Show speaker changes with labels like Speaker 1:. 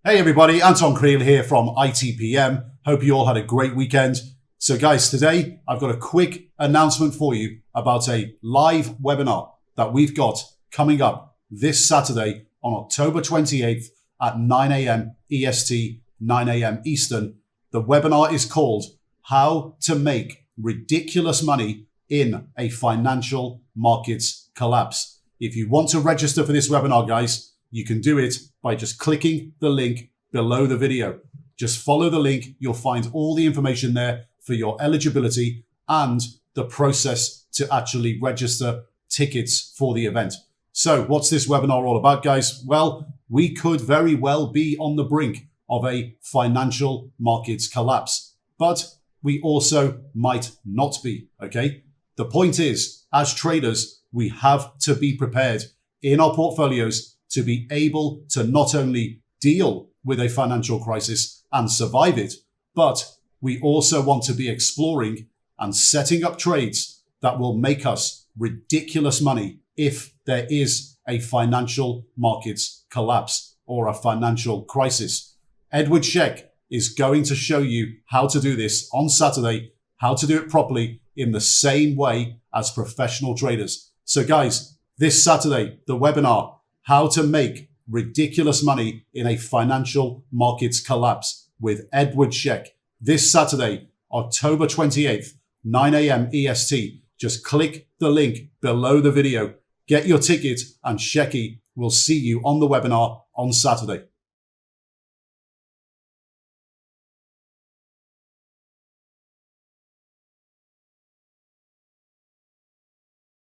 Speaker 1: Hey everybody, Anton Creel here from ITPM. Hope you all had a great weekend. So guys, today I've got a quick announcement for you about a live webinar that we've got coming up this Saturday on October 28th at 9 a.m. EST, 9 a.m. Eastern. The webinar is called How to Make Ridiculous Money in a Financial Markets Collapse. If you want to register for this webinar, guys, you can do it by just clicking the link below the video. Just follow the link. You'll find all the information there for your eligibility and the process to actually register tickets for the event. So what's this webinar all about, guys? Well, we could very well be on the brink of a financial markets collapse, but we also might not be, okay? The point is, as traders, we have to be prepared in our portfolios to be able to not only deal with a financial crisis and survive it, but we also want to be exploring and setting up trades that will make us ridiculous money if there is a financial markets collapse or a financial crisis. Edward Scheck is going to show you how to do this on Saturday, how to do it properly in the same way as professional traders. So guys, this Saturday, the webinar, How to Make Ridiculous Money in a Financial Markets Collapse with Edward Scheck. This Saturday, October 28th, 9 a.m. EST. Just click the link below the video. Get your ticket and Schecky will see you on the webinar on Saturday.